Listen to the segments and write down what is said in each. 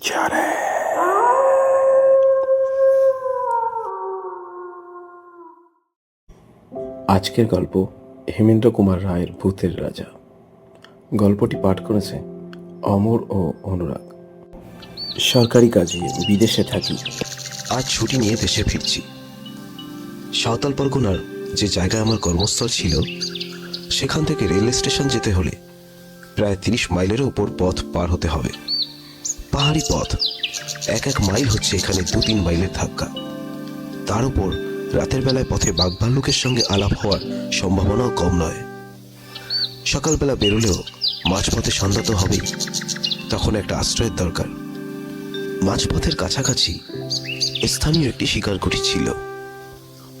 চলে। আজকের গল্প হেমেন্দ্র কুমার রায়ের ভূতের রাজা। গল্পটি পাঠ করেছে অমর ও অনুরাগ। সরকারি কাজে বিদেশে থাকি, আজ ছুটি নিয়ে দেশে ফিরছি। সাঁওতাল পরগনার যে জায়গায় আমার কর্মস্থল ছিল, সেখান থেকে রেল স্টেশন যেতে হলে প্রায় 30 মাইলেরও উপর পথ পার হতে হবে। পাহাড়ি পথ, এক মাইল হচ্ছে এখানে 2-3 মাইলের ধাক্কা। তার উপর রাতের বেলায় পথে বাঘভাল্লুকের সঙ্গে আলাপ হওয়ার সম্ভাবনাও কম নয়। সকালবেলা বেরোলেও মাঝপথে সন্ধ্যা তো হবেই, তখন একটা আশ্রয়ের দরকার। মাঝপথের কাছাকাছি স্থানীয় একটি শিকার কুঠি ছিল।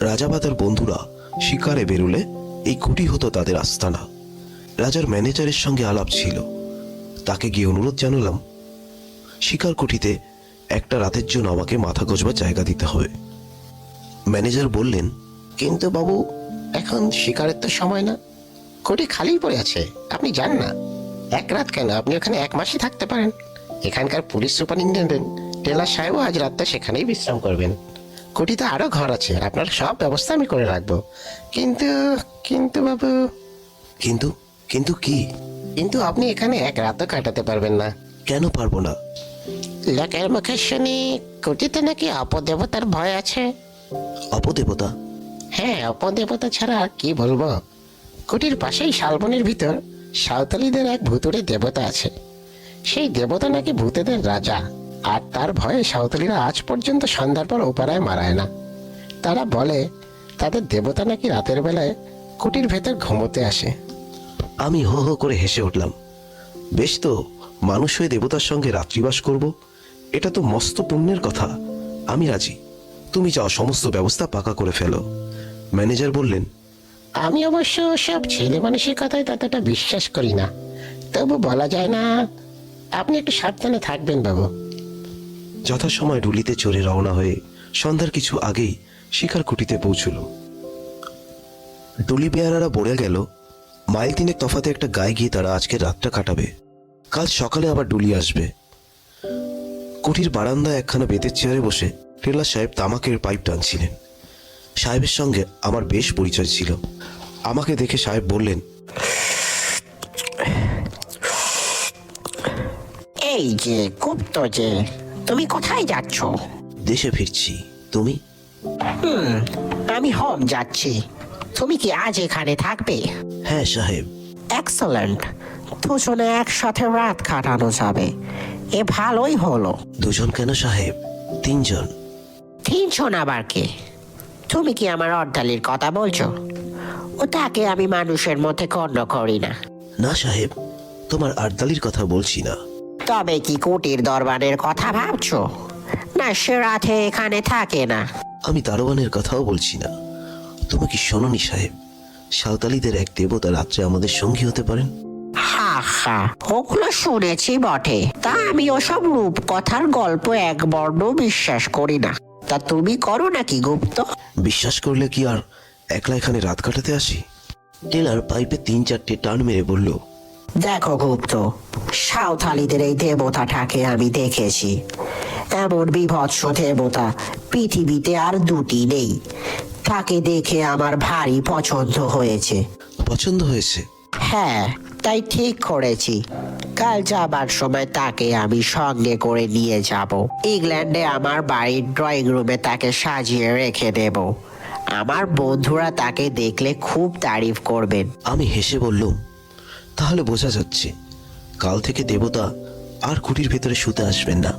রাজাবাদার বন্ধুরা শিকারে বেরোলে এই কুঠি হতো তাদের আস্তানা। রাজার ম্যানেজারের সঙ্গে আলাপ ছিল, তাকে গিয়ে অনুরোধ জানালাম শিকার কুঠিতে একটা রাতের জন্য আমাকে মাথা গোজবার জায়গা দিতে হবে। ম্যানেজার বললেন, কিন্তু বাবু, এখন শিকারের তো সময় না, কোটি খালি পড়ে আছে, আপনি যান না। এক রাত কেন, আপনি ওখানে 1 মাসই থাকতে পারেন। এখানকার পুলিশ সুপারিনটেন্ডেন্ট টেলার সাহেবও আজ রাতটা সেখানেই বিশ্রাম করবেন। কোটিতে আরো ঘর আছে, আপনার সব ব্যবস্থা আমি করে রাখবো। কিন্তু কিন্তু বাবু। কিন্তু কিন্তু কি? কিন্তু আপনি এখানে 1 রাতও কাটাতে পারবেন না। কেন পারবো না? লোকের মুখে শুনি কোটিতে নাকি অপদেবতার ভয় আছে। অপদেবতা? হ্যাঁ, অপদেবতা ছাড়া আর কি বলবো। কুটির পাশেই শালবনের ভিতর সাঁওতালিদের এক ভুতুড়ে দেবতা আছে। সেই দেবতা নাকি ভূতেদের রাজা, আর তার ভয়ে সাঁওতালিরা আজ পর্যন্ত সন্ধ্যার পর ওপারায় মারায় না। তারা বলে তাদের দেবতা নাকি রাতের বেলায় কুটির ভেতর ঘুমোতে আসে। আমি হো হো করে হেসে উঠলাম। বেশ তো, মানুষ হয়ে দেবতার সঙ্গে রাত্রিবাস করব, এটা তো মস্ত পুণ্যের কথা। আমি রাজি, তুমি যাও, সমস্ত ব্যবস্থা পাকা করে ফেলো। ম্যানেজার বললেন, আমি অবশ্য সব ছেলে মানুষের কথায় ততটা বিশ্বাস করি না, তবু বলা যায় না। আপনি একটু সাবধানে থাকবেন বাবু। যথাসময় ডুলিতে চড়ে রওনা হয়ে সন্ধ্যার কিছু আগেই শিকার কুটিতে পৌঁছল। ডুলি বেয়ারারা বলে গেল, মাইল 3 তফাতে একটা গায়ে গিয়ে তারা আজকে রাতটা কাটাবে, কাল সকালে আবার ডুলি আসবে। কুঠির বারান্দায় একখানা বেতের চেয়ারে বসে টেলার সাহেব তামাকের পাইপ টানছিলেন। সাহেবের সঙ্গে আমার বেশ পরিচয় ছিল। আমাকে দেখে সাহেব বললেন, এই যে গুপ্ত যে, তুমি কোথায় যাচ্ছ? দেশে ফিরছি। তুমি? আমি হোম যাচ্ছি। তুমি কি আজ এখানে থাকবে? হ্যাঁ সাহেব। এক্সেলেন্ট, দুজনে একসাথে রাত কাটানো যাবে, এ ভালোই হলো। 2 জন কেন সাহেব, 3 জন। 3 জন আবার কে? তুমি কি আমার অর্ধালির কথা বলছো? ওটাকে আমি মানুষের মধ্যে গণ্য করি না। না সাহেব, তোমার আর্দালির কথা বলছি না। তবে কি কুটির দরবারের কথা ভাবছো? না, সে রাতে এখানে থাকে না। আমি দারোয়ানের কথাও বলছি না। তুমি কি শোনোনি সাহেব, সাঁওতালিদের এক দেবতা রাত্রে আমাদের সঙ্গী হতে পারেন? হা হা, ওগুলো শুনেছি বটে, তা আমি ওসব রূপকথার গল্প এক বর্ণ বিশ্বাস করি না। তা তুমি করো নাকি গুপ্ত? বিশ্বাস করলে কি আর একলা এখানে রাত কাটাতে আসি? টেলার পাইপে 3-4টে টান মেরে বলল, দেখো গুপ্ত, সাঁওতালিদের এই দেবতাটাকে আমি দেখেছি। এমন বিভৎস দেবতা পৃথিবীতে আর 2টি নেই। তাকে দেখে আমার ভারী পছন্দ হয়েছে। পছন্দ হয়েছে? হ্যাঁ, তাই ঠিক করেছি, কাল যাবার সময় তাকে আমি সঙ্গে করে নিয়ে যাব। ইংল্যান্ডে আমার বাড়ির ড্রয়িং রুমে তাকে সাজিয়ে রেখে দেব। আমার বন্ধুরা তাকে দেখলে খুব তারিফ করবেন। আমি হেসে বললুম, তাহলে বোঝা যাচ্ছে কাল থেকে দেবতা আর কুটির ভেতরে শুতে আসবেন না।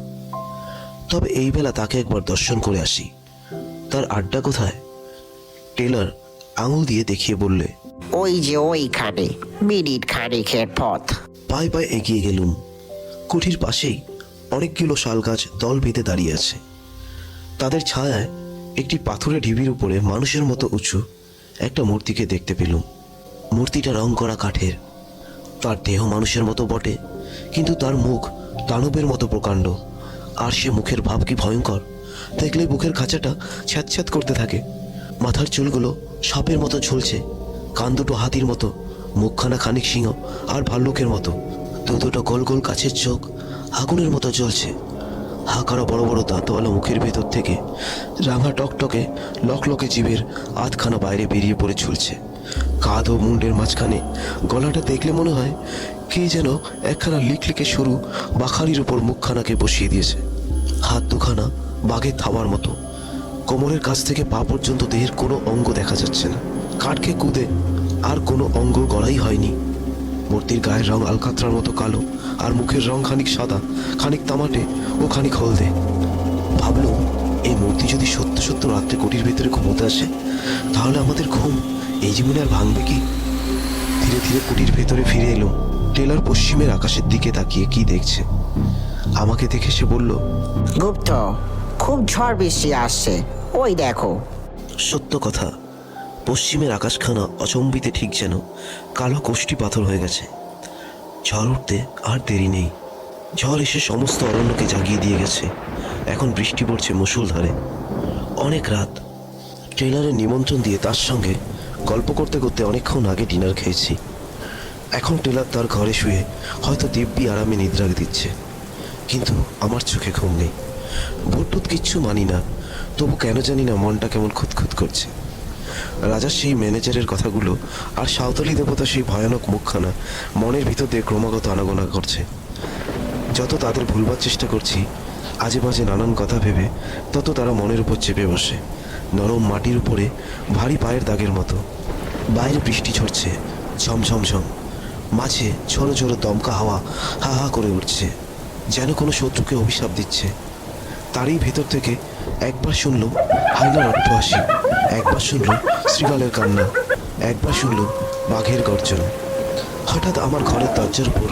তবে এই বেলা তাকে একবার দর্শন করে আসি। তার আড্ডা কোথায়? টেলার আঙুল দিয়ে দেখিয়ে বললে, ওই যে ওইখানে, মিনিট খানিকের পথ। পায়ে পায়ে এগিয়ে গেলুম। কুঠির পাশেই অনেকগুলো শাল গাছ দল বেঁধে দাঁড়িয়ে আছে। তাদের ছায়ায় একটি পাথুরে ঢিবির উপরে মানুষের মতো উঁচু একটা মূর্তিকে দেখতে পেলুম। মূর্তিটা রং করা কাঠের। তার দেহ মানুষের মতো বটে, কিন্তু তার মুখ দানবের মতো প্রকাণ্ড। আর সে মুখের ভাব কি ভয়ঙ্কর! দেখলে বুকের খাঁচাটা ছ্যাঁতছ্যাঁত করতে থাকে। মাথার চুলগুলো সাপের মতো ঝুলছে, কান দুটো হাতির মতো, মুখখানা খানিক সিংহ আর ভাল্লুকের মতো, দুটো গোল গোল কাছের চোখ আগুনের মতো জ্বলছে। হাঁকারা বড় বড় দাঁতওয়ালা মুখের ভেতর থেকে রাঙা টকটকে লকলকে জীবের আধখানা বাইরে বেরিয়ে পড়ে ঝুলছে। কাঁধ ও মুন্ডের মাঝখানে গলাটা দেখলে মনে হয় কে যেন একখানা লিকলিকে সরু বাখারির উপর মুখখানাকে বসিয়ে দিয়েছে। হাত দুখানা বাঘের থাবার মতো। কোমরের কাছ থেকে পা পর্যন্ত দেহের কোনো অঙ্গ দেখা যাচ্ছে না। কাঠকে কুদে আর কোনো অঙ্গ গড়াই হয়নি। মূর্তির গায়ের রং আলকাতরার মতো কালো, আর মুখের রং খানিক সাদা, খানিক তামাটে ও খানিক হলদে। ভাবলুম, এই মূর্তি যদি সত্য সত্য রাত্রে কোটির ভেতরে ঘুমোতে আসে, তাহলে আমাদের ঘুম এই জীবনে আর ভাঙবে কি? ধীরে ধীরে কুটির ভেতরে ফিরে এলো। টেলার পশ্চিমের আকাশের দিকে তাকিয়ে কি দেখছে। আমাকে দেখে সে বলল, গুপ্ত, খুব ঝড় বৃষ্টি আসছে, ওই দেখো। সত্য কথা, পশ্চিমের আকাশখানা অচম্বিতে ঠিক যেন কালো কোষ্ঠী পাথর হয়ে গেছে। ঝড় উঠতে আর দেরি নেই। ঝড় এসে সমস্ত অরণ্যকে জাগিয়ে দিয়ে গেছে। এখন বৃষ্টি পড়ছে মুষলধারে। অনেক রাত। ট্রেলারে নিমন্ত্রণ দিয়ে তার সঙ্গে গল্প করতে করতে অনেকক্ষণ আগে ডিনার খেয়েছি। এখন টেলার তার ঘরে শুয়ে হয়তো দিব্যি আরামে নিদ্রা দিচ্ছে, কিন্তু আমার চোখে ঘুম নেই। ভোটটুত কিচ্ছু মানি না, তবু কেন জানি না মনটা কেমন খুঁতখুত করছে। রাজার সেই ম্যানেজারের কথাগুলো আর সাঁওতালি দেবতা সেই ভয়ানক মুখখানা মনের ভিতর দিয়ে ক্রমাগত আনাগোনা করছে। যত তাদের ভুলবার চেষ্টা করছি আজে বাজে নানান কথা ভেবে, তত তারা মনের উপর চেপে বসে, নরম মাটির উপরে ভারী পায়ের দাগের মতো। বাইরে বৃষ্টি ঝরছে ঝমঝমঝম, মাঝে ঝোড়ো ঝোড়ো দমকা হাওয়া হা হা করে উঠছে, যেন কোনো শত্রুকে অভিশাপ দিচ্ছে। তারই ভেতর থেকে একবার শুনলাম হাইনার অট্টহাসি, একবার শুনলাম শ্রীগালের কান্না, একবার শুনলাম বাঘের গর্জন। হঠাৎ আমার ঘরের দরজার উপর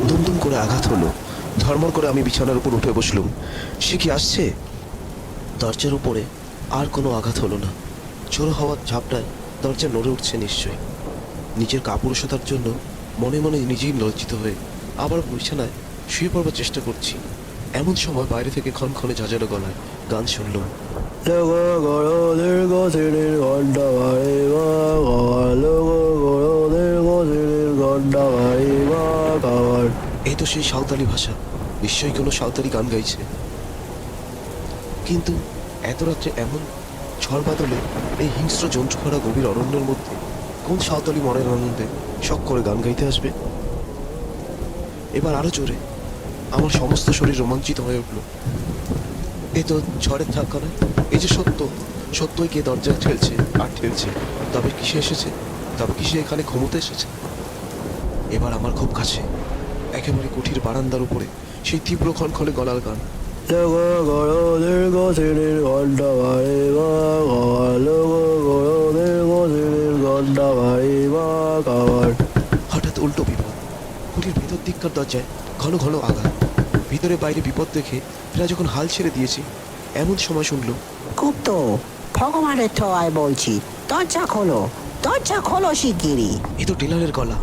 দুমদুম করে আঘাত হলো। ধর্মর করে আমি বিছানার উপর উঠে বসলুম। সে কি আসছে? দরজার উপরে আর কোনো আঘাত হলো না। ঝোড়ো হওয়ার ঝাপটায় দরজা নড়ে উঠছে নিশ্চয়ই। নিজের কাপুরুষতার জন্য মনে মনে নিজেই লজ্জিত হয়ে আবার বিছানায় শুয়ে পড়বার চেষ্টা করছি। এমন সময় বাইরে থেকে ক্ষণক্ষণে ঝাঁঝালো গলায় গান শুনলাম। এই তো সেই সাঁওতালি ভাষা, নিশ্চয়ই কোনো সাঁওতালি গান গাইছে। কিন্তু এত রাত্রে এমন ঝড় বাদলে এই হিংস্র জন্তু ভরা গভীর অরণ্যের মধ্যে কোন সাঁওতালি মনের আনন্দে শখ করে গান গাইতে আসবে? এবার আরো জোরে আমার সমস্ত শরীর রোমাঞ্চিত হয়ে উঠল। এ তো ঝড়ের ধাক্কা নয়, এই যে সত্য, সত্যই কে দরজায় ঠেলছে আর ঠেলছে। তবে কিসে এসেছে? তবে কিসে এখানে ঘুমোতে এসেছে? এবার আমার খুব কাছে, একেবারে কুঠির বারান্দার উপরে সেই তীব্র ক্ষণক্ষণে গলার গান। হঠাৎ উল্টো বিপদ। কুঠির ভেতর দিককার দরজায় ঘন ঘন আঘাত। ভিতরে বাইরে বিপদ দেখে প্রায় যখন হাল ছেড়ে দিয়েছি, এমন সময় শুনলো, গুপ্ত, ভগবানের ছোঁয়ায় বলছি, দরজা খোলো, দরজা খোলো শিগগিরি। এ তো টেলারের গলা।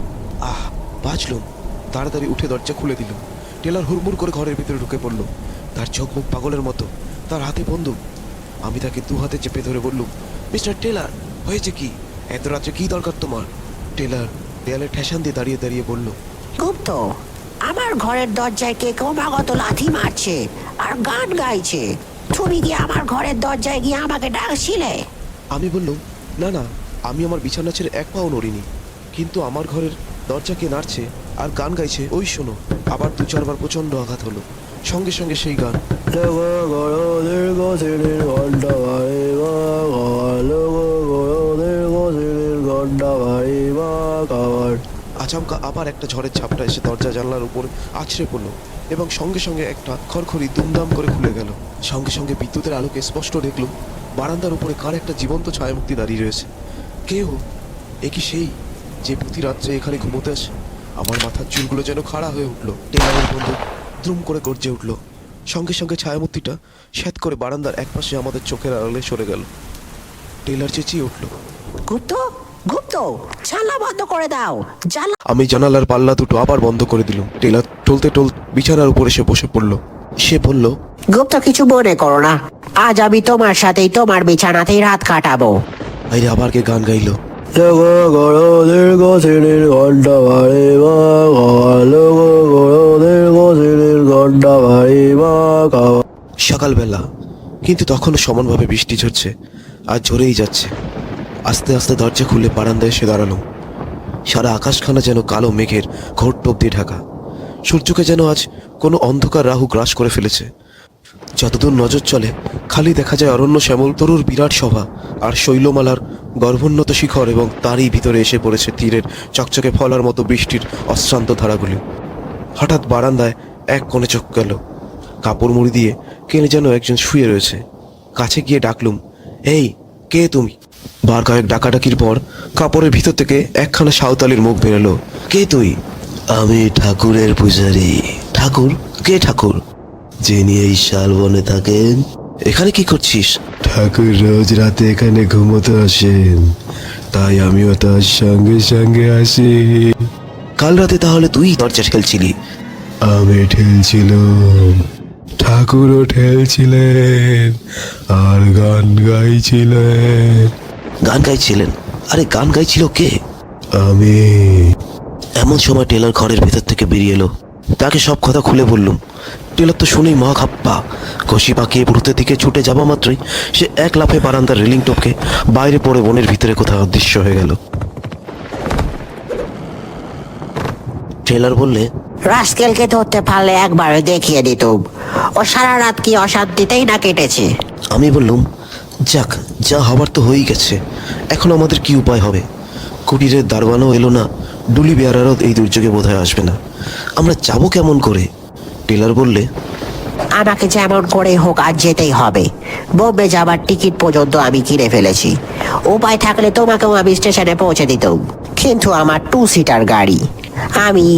আহ, বাঁচলুম। তাড়াতাড়ি উঠে দরজা খুলে দিল। টেলার হুড়মুড় করে ঘরের ভিতরে ঢুকে পড়ল। তার চোখ মুখ পাগলের মতো, তার হাতে বন্দুক। আমি তাকে দু হাতে চেপে ধরে বললুম, মিস্টার টেলার, হয়েছে কি? এত রাত্রে কি দরকার তোমার? টেলার দেয়ালে ঠেসান দিয়ে দাঁড়িয়ে দাঁড়িয়ে বলল, গুপ্ত, আমার ঘরের দরজায় কে ক্রমাগত লাথি মারছে আর গান গাইছে। তুমি কি আমার ঘরের দরজায় গিয়ে আমাকে ডাকছিলে? আমি বললুম, না না, আমি আমার বিছানা ছেড়ে এক পাও নড়িনি, কিন্তু আমার ঘরের দরজা কে নাড়ছে আর গান গাইছে ওই শোনো। আবার দু চারবার প্রচণ্ড আঘাত হলো, সঙ্গে সঙ্গে সেই গান। আচমকা আবার একটা ঝড়ের ঝাপটা এসে দরজা জানলার উপর আছড়ে পড়লো এবং সঙ্গে সঙ্গে একটা খড়খড়ি দুমদাম করে খুলে গেল। সঙ্গে সঙ্গে বিদ্যুতের আলোকে স্পষ্ট দেখলুম বারান্দার উপরে কার একটা জীবন্ত ছায়ামূর্তি দাঁড়িয়ে রয়েছে। কেউ? এ কি সেই যে প্রতি রাত্রে এখানে ঘুমোতে আসে? আমার মাথার চুলগুলো যেন খাড়া হয়ে উঠলো। টেলারের বন্দুক দ্রুম করে গর্জে উঠলো। সঙ্গে সঙ্গে ছায়ামূর্তিটা স্যাঁত করে বারান্দার একপাশে আমাদের চোখের আড়ালে সরে গেল। টেলার চেঁচিয়ে উঠল, গুপ্ত, গুপ্ত, জানলা বন্ধ করে দাও, জানলা। আমি জানালার পাল্লা দুটো আবার বন্ধ করে দিলুম। টেলার টলতে বিছানার উপর এসে বসে পড়ল। সে বলল, গুপ্ত, কিছু মনে করো না, আজ আমি তোমার সাথেই তোমার বিছানাতেই রাত কাটাবো। বাইরে আবার কে গান গাইলো। সকালবেলা, কিন্তু তখনও সমানভাবে বৃষ্টি ঝরছে আর ঝরেই যাচ্ছে। আস্তে আস্তে দরজা খুলে বারান্দায় এসে দাঁড়ালাম। সারা আকাশখানা যেন কালো মেঘের ঘোর টোপ দিয়ে ঢাকা। সূর্যকে যেন আজ কোনো অন্ধকার রাহু গ্রাস করে ফেলেছে। যতদূর নজর চলে খালি দেখা যায় অরণ্য শ্যামল তরুর বিরাট সভা আর শৈলমালার গর্ভোন্নত শিখর, এবং তারই ভিতরে এসে পড়েছে তীরের চকচকে ফলার মতো বৃষ্টির অশ্রান্ত ধারাগুলি। হঠাৎ বারান্দায় এক কোণে চোখ গেল। কাপড় মুড়ি দিয়ে কে যেন একজন শুয়ে রয়েছে। কাছে গিয়ে ডাকলুম, এই কে তুমি? বার কয়েক ডাকাডাকির পর কাপড়ের ভিতর থেকে একখানা সাঁওতালির মুখ বেরোলো। কে তুই? আমি ঠাকুরের পূজারি। ঠাকুর? কে ঠাকুর? যিনি এই শালবনে থাকেন। এখানে কি করছিস? ঠাকুর রোজ রাতে এখানে ঘুমোতে আসেন, তাই আমিও তার সঙ্গে সঙ্গে আসি। কাল রাতে তাহলে তুই দরজা ঠেলছিলি? আমি ঠেলছিলাম, ঠাকুরও ঠেলছিলেন, আর গান গাইছিলেন। গান গাইছিলেন? আরে গান গাইছিল কে? আমি। এমন সময় টেলার ঘরের ভেতর থেকে বেরিয়ে এলো। তাকে সব কথা খুলে বললুম। টেলার তো শুনেই মহা খাপ্পা। কষি পাকিয়ে পুরুতের দিকে ছুটে যাওয়া মাত্রই সে এক লাফে বারান্দার রেলিং টপকে বাইরে পড়ে বনের ভিতরে কোথাও অদৃশ্য হয়ে গেল। টেলার বললে, রাস্কেলকে ধরতে পারলে একবার দেখিয়ে দিতুম। ও সারা রাত কি অশান্তিতেই না কেটেছে। আমি বললুম, যাক, যা হবার তো হয়েই গেছে, এখন আমাদের কি উপায় হবে? কুটিরের দারোয়ানও এলো না, ডুলি বেয়ারারও এই দুর্যোগে বোধহয় আসবে না। আমরা যাবো কেমন করে? টেলার বললে, আমাকে যেমন করে হোক আজ যেতেই হবে। বোম্বে যাবার টিকিট পর্যন্ত আমি কিনে ফেলেছি। উপায় থাকলে তোমাকেও আমি স্টেশনে পৌঁছে দিতাম, কিন্তু আমার 2 সিটার গাড়ি। আমি,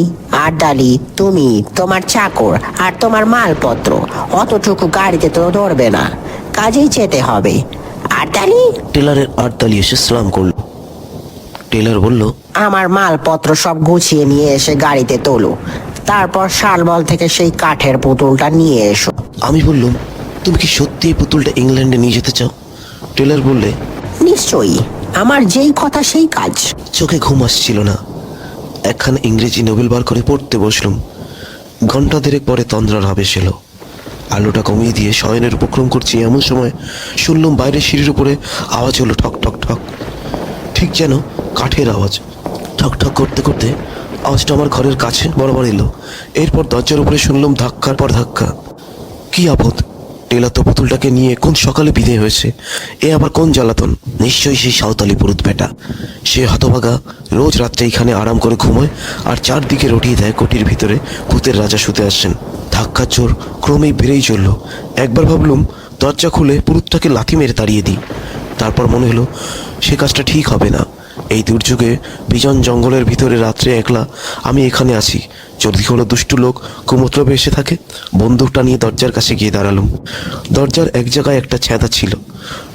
আড্ডালি, তুমি, তোমার চাকর আর তোমার মালপত্র অতটুকু গাড়িতে তো ধরবে না, কাজেই যেতে হবে। আড্ডালি? টেলারের আড়তালি এসে সালাম করলো। টেলার বলল, আমার মালপত্র সব গুছিয়ে নিয়ে এসে গাড়িতে তোলো, তারপর শালবল থেকে সেই কাঠের পুতুলটা নিয়ে এসো। আমি বললুম, তুমি কি সত্যি এই পুতুলটা ইংল্যান্ডে নিয়ে যেতে চাও? টেলার বললে, নিশ্চয়ই, আমার যেই কথা সেই কাজ। চোখে ঘুম আসছিল না। একখানা ইংরেজি নোবেল বার করে পড়তে বসলুম। ঘন্টা দেড়েক পরে তন্দ্রার আবেশ এলো। আলোটা কমিয়ে দিয়ে শয়নের উপক্রম করছি এমন সময় শুনলাম বাইরের সিঁড়ির উপরে আওয়াজ হলো, ঠক ঠক ঠক, ঠিক যেন কাঠের আওয়াজ। ঠক ঠক করতে করতে আওয়াজটা আমার ঘরের কাছে বরাবর এলো। এরপর দরজার উপরে শুনলাম ধাক্কার পর ধাক্কা। কি আপদ! টেলার তো পুতুলটাকে নিয়ে কোন সকালে বিদায় হয়েছে। এ আবার কোন জ্বালাতন! নিশ্চয়ই সেই সাঁওতালি পুরুত বেটা। সে হতভাগা রোজ রাত্রে এখানে আরাম করে ঘুমোয় আর চারদিকে রটিয়ে দেয় কুটির ভিতরে ভূতের রাজা শুতে আসছেন। ধাক্কার জোর ক্রমেই বেড়েই চলল। একবার ভাবলুম দরজা খুলে পুরুতটাকে লাথি মেরে তাড়িয়ে দিই। তারপর মনে হলো সে কাজটা ঠিক হবে না। এই দুর্যোগে বিজন জঙ্গলের ভিতরে রাত্রে একলা আমি এখানে আছি, যদি কোনো দুষ্টু লোক কুমতলবে এসে থাকে। বন্দুকটা নিয়ে দরজার কাছে গিয়ে দাঁড়ালুম। দরজার এক জায়গায় একটা ছ্যাদা ছিল।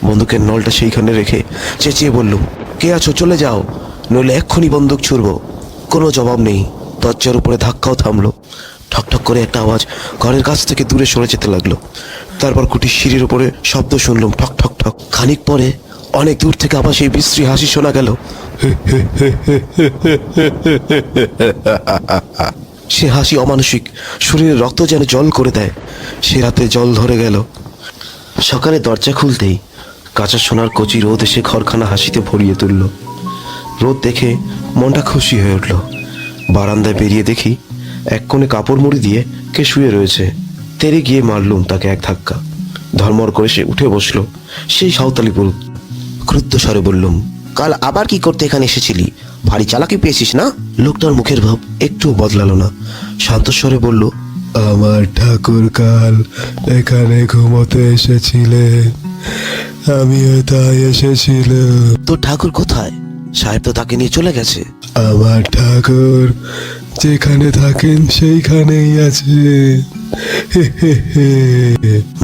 বন্দুকের নলটা সেইখানে রেখে চেঁচিয়ে বললুম, কে আছো? চলে যাও, নইলে এক্ষুনি বন্দুক ছুড়ব। কোনো জবাব নেই। দরজার উপরে ধাক্কাও থামলো। ঠকঠক করে একটা আওয়াজ ঘরের কাছ থেকে দূরে সরে যেতে লাগলো। তারপর কুটির সিঁড়ির উপরে শব্দ শুনলাম, ঠক ঠক ঠক। খানিক পরে অনেক দূর থেকে আবার সেই বিশ্রী হাসি শোনা গেল। সে হাসি অমানসিক, শরীরের রক্ত যেন জল করে দেয়। সে রাতে জল ধরে গেল। সকালে দরজা খুলতেই কাঁচা সোনার কচি রোদ এসে ঘরখানা হাসিতে ভরিয়ে তুলল। রোদ দেখে মনটা খুশি হয়ে উঠল। বারান্দায় বেরিয়ে দেখি এক কোণে কাপড় মুড়ি দিয়ে কে শুয়ে রয়েছে। তেরে গিয়ে মারলুম তাকে এক ধাক্কা। ধর্মর করে সে উঠে বসলো। সেই সাঁওতালি পুরুত। ক্রুদ্ধ স্বরে বললুম, কাল আবার কি করতে এখানে এসেছিলি? ভারী চালাকি পেয়েছিস না? লোকটার মুখের ভাব একটু বদলালো না। শান্ত স্বরে বলল, আমার ঠাকুর কাল এখানে ঘুমোতে এসেছিলেন, আমিও তাই এসেছিলাম। তোর ঠাকুর কোথায়? সাহেব তো তাকে নিয়ে চলে গেছে। আমার ঠাকুর যেখানে থাকেন সেইখানেই আছে।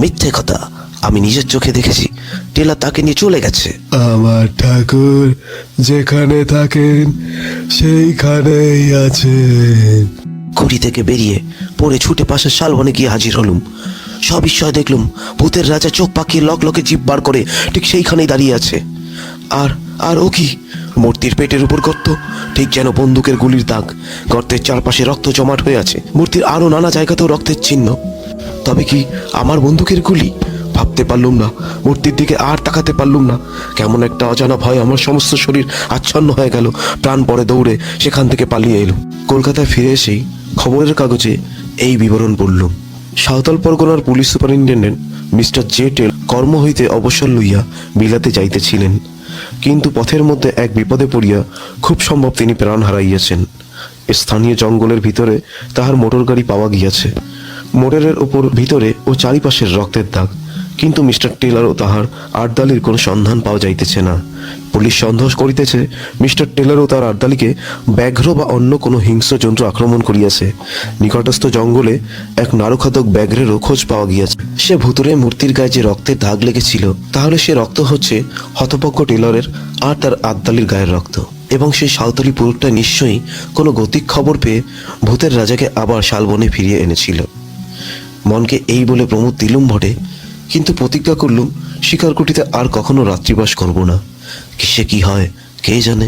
মিথ্যে কথা, আমি নিজের চোখে দেখেছি। টেলার তাকে নিয়ে চলে গেছে। আমার ঠাকুর যেখানে থাকেন সেইখানেই আছেন। কুড়ি থেকে বেরিয়ে পরে ছুটে পাশের শালবনে গিয়ে হাজির হলুম। সবিস্ময়ে দেখলুম ভূতের রাজা চোখ পাকিয়ে লক লকে জিভ বার করে ঠিক সেইখানেই দাঁড়িয়ে আছে। আর আর ও কি, মূর্তির পেটের উপর গর্ত, ঠিক যেন বন্দুকের গুলির দাগ। গর্তের চারপাশে রক্ত জমাট হয়ে আছে, মূর্তির আরো নানা জায়গাতেও রক্তের চিহ্ন। তবে কি আমার বন্দুকের গুলি? ভাবতে পারলুম না, মূর্তির দিকে আর তাকাতে পারলুম না। কেমন একটা অজানা ভয় আমার সমস্ত শরীর আচ্ছন্ন হয়ে গেল। প্রাণ পরে দৌড়ে সেখান থেকে পালিয়ে এলো। কলকাতায় ফিরে এসেই খবরের কাগজে এই বিবরণ পড়লুম। সাঁওতাল পরগনার পুলিশ সুপারিনটেন্ডেন্ট মিস্টার জে টেল কর্ম হইতে অবসর লইয়া বিলাতে যাইতেছিলেন, কিন্তু পথের মধ্যে এক বিপদে পড়িয়া খুব সম্ভব তিনি প্রাণ হারাইয়াছেন। স্থানীয় জঙ্গলের ভিতরে তাহার মোটর গাড়ি পাওয়া গিয়াছে। মোটরের ওপর ভিতরে ও চারিপাশের রক্তের দাগ, কিন্তু মিস্টার টেলর ও তাহার আর্দালির কোনো সন্ধান পাওয়া যাইতেছে না। পুলিশ সন্দেহ করিতেছে মিস্টার টেলর ও তার আর্দালিকে ব্যাঘ্র বা অন্য কোনো হিংস্র জন্তু আক্রমণ করিয়াছে। নিকটস্থ জঙ্গলে এক নারুখাদক ব্যাঘ্রেরও খোঁজ পাওয়া গিয়াছে। সে ভুতুরে মূর্তির গায়ে যে রক্তের দাগ লেগেছিল, তাহলে সে রক্ত হচ্ছে হতপক্ষ টেলরের আর তার আর্দালির গায়ের রক্ত। এবং সেই সাঁওতালি পুরুষটা নিশ্চয়ই কোনো গতিক খবর পেয়ে ভূতের রাজাকে আবার শালবনে ফিরিয়ে এনেছিল। মনকে এই বলে প্রমোদ দিলুম বটে, কিন্তু প্রতিজ্ঞা করলুম শিকারকুটিতে আর কখনো রাত্রিবাস করব না। কিসে কি হয় কে জানে।